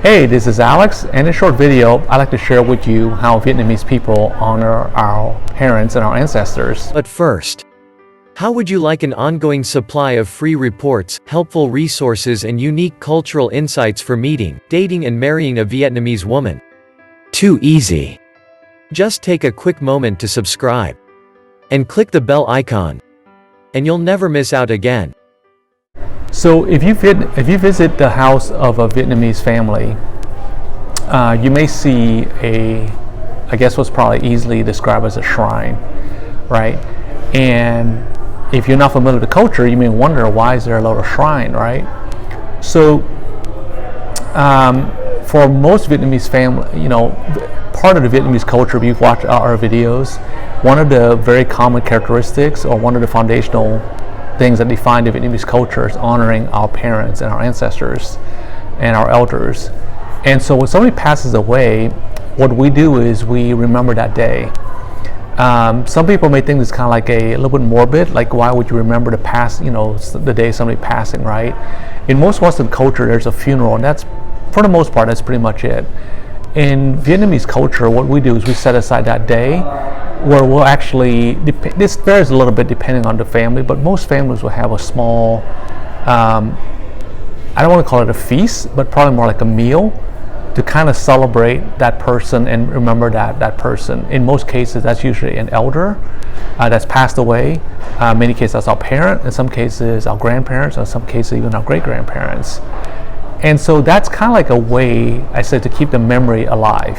Hey, this is Alex, and in a short video, I'd like to share with you how Vietnamese people honor our parents and our ancestors. But first, how would you like an ongoing supply of free reports, helpful resources and unique cultural insights for meeting, dating and marrying a Vietnamese woman? Too easy. Just take a quick moment to subscribe and click the bell icon, and you'll never miss out again. So if you visit the house of a Vietnamese family, you may see I guess what's probably easily described as a shrine, right? And if you're not familiar with the culture, you may wonder, why is there a little shrine, right? So for most Vietnamese family, part of the Vietnamese culture, if you've watched our videos, one of the very common characteristics, or one of the foundational things that define the Vietnamese culture, is honoring our parents and our ancestors and our elders. And so when somebody passes away, what we do is we remember that day. Some people may think it's kind of like a little bit morbid, like why would you remember the past, the day of somebody passing, right? In most Western culture, there's a funeral, and that's, for the most part, that's pretty much it. In Vietnamese culture, what we do is we set aside that day where we'll actually, this varies a little bit depending on the family, but most families will have a small, I don't want to call it a feast, but probably more like a meal to kind of celebrate that person and remember that person. In most cases, that's usually an elder that's passed away. In many cases, that's our parent. In some cases, our grandparents. In some cases, even our great-grandparents. And so that's kind of like a way, I said, to keep the memory alive.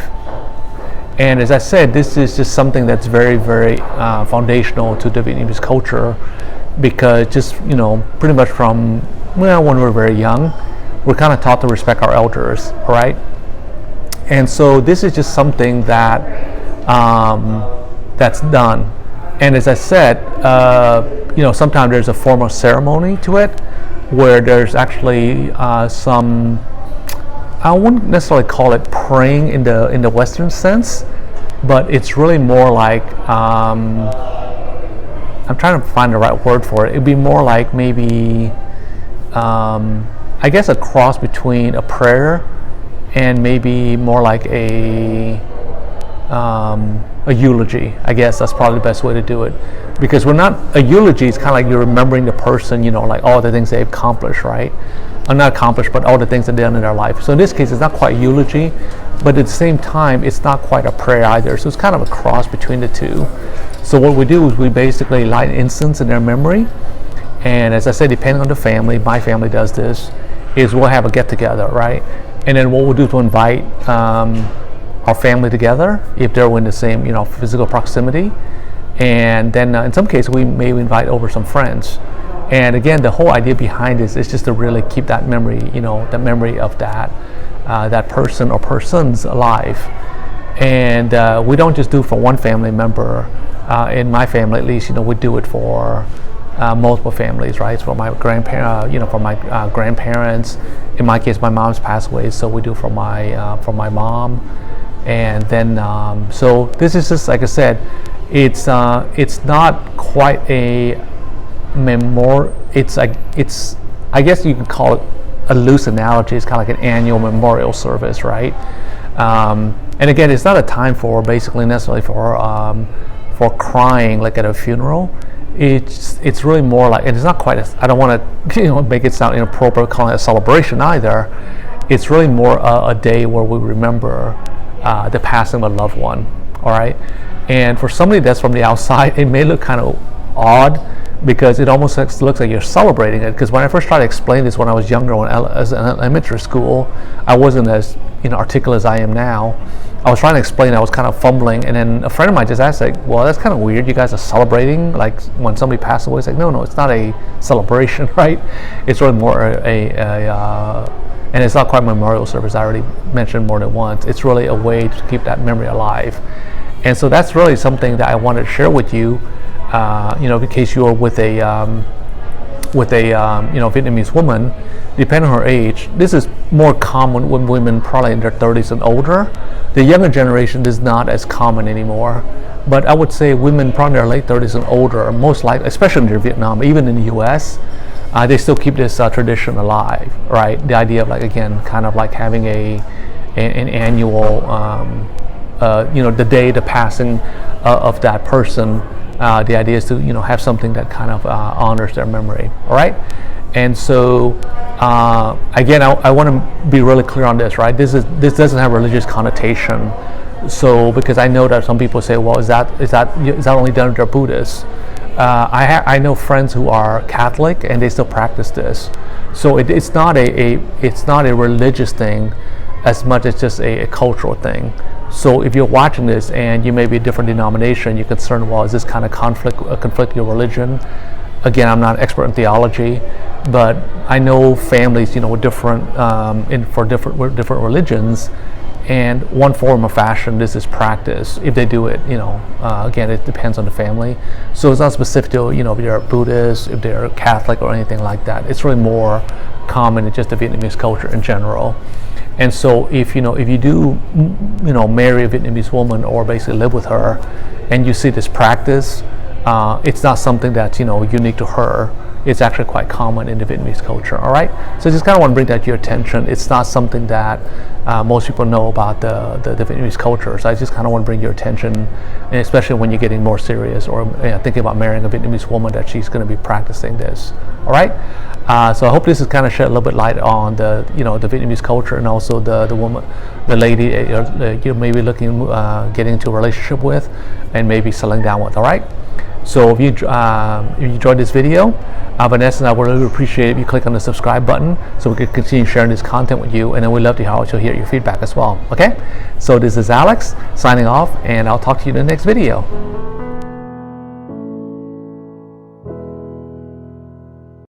And as I said, this is just something that's very, very foundational to the Vietnamese culture, because just, pretty much from, when we're very young, we're kind of taught to respect our elders, right? And so this is just something that that's done. And as I said, sometimes there's a formal ceremony to it, where there's actually some, I wouldn't necessarily call it praying in the Western sense, but it's really more like, I'm trying to find the right word for it. It'd be more like maybe, I guess, a cross between a prayer and maybe more like a eulogy. I guess that's probably the best way to do it, because we're not, a eulogy is kind of like you're remembering the person, like all the things they've accomplished, right? Not accomplished, but all the things they've done in their life. So in this case, it's not quite eulogy, but at the same time, it's not quite a prayer either. So it's kind of a cross between the two. So what we do is we basically light incense in their memory. And as I said, depending on the family, my family does this, is we'll have a get together, right? And then what we'll do to invite our family together, if they're in the same, physical proximity. And then in some cases, we may invite over some friends. And again, the whole idea behind this is just to really keep that memory, the memory of that person or persons alive. And we don't just do it for one family member. In my family, at least, we do it for multiple families, right? So for my grandparents. In my case, my mom's passed away, so we do for my mom. And then, so this is just, like I said, it's not quite a I guess you can call it a loose analogy. It's kind of like an annual memorial service, right? And again, it's not a time for basically necessarily for crying like at a funeral. It's really more like, and it's not quite I don't want to make it sound inappropriate calling it a celebration either. It's really more a day where we remember the passing of a loved one. All right, and for somebody that's from the outside, it may look kind of odd, because it almost looks like you're celebrating it. Because when I first tried to explain this when I was younger, as an elementary school, I wasn't as articulate as I am now. I was trying to explain, I was kind of fumbling, and then a friend of mine just asked, like, well, that's kind of weird, you guys are celebrating like when somebody passed away. It's like, no, it's not a celebration, right? It's really more and it's not quite a memorial service. I already mentioned more than once. It's really a way to keep that memory alive. And so that's really something that I wanted to share with you, in case you are with a Vietnamese woman, depending on her age. This is more common when women probably in their 30s and older. The younger generation is not as common anymore. But I would say women probably in their late 30s and older are most likely, especially in Vietnam, even in the U.S., they still keep this tradition alive, right? The idea of, like, again, kind of like having an annual, the day, the passing of that person. The idea is to, have something that kind of honors their memory. All right. And so, again, I want to be really clear on this, right? This doesn't have religious connotation. So, because I know that some people say, well, is that only done if they're Buddhists? I know friends who are Catholic and they still practice this. So it's not a religious thing as much as just a cultural thing. So if you're watching this and you may be a different denomination, you're concerned, well, is this kind of conflict your religion? Again, I'm not an expert in theology, but I know families, with different different religions, and one form of fashion, this is practice. If they do it, again, it depends on the family. So it's not specific to, if they're Buddhist, if they're Catholic, or anything like that. It's really more common in just the Vietnamese culture in general. And so if you do, marry a Vietnamese woman or basically live with her, and you see this practice, it's not something that's, unique to her. It's actually quite common in the Vietnamese culture. All right, so I just kind of want to bring that to your attention. It's not something that most people know about the Vietnamese culture. So I just kind of want to bring your attention, and especially when you're getting more serious or thinking about marrying a Vietnamese woman, that she's going to be practicing this. All right, so I hope this has kind of shed a little bit light on the Vietnamese culture, and also the woman, the lady you may be looking getting into a relationship with, and maybe settling down with. All right. So if you enjoyed this video, Vanessa and I would really appreciate it if you click on the subscribe button so we can continue sharing this content with you, and then we'd love to hear your feedback as well. Okay? So this is Alex signing off, and I'll talk to you in the next video.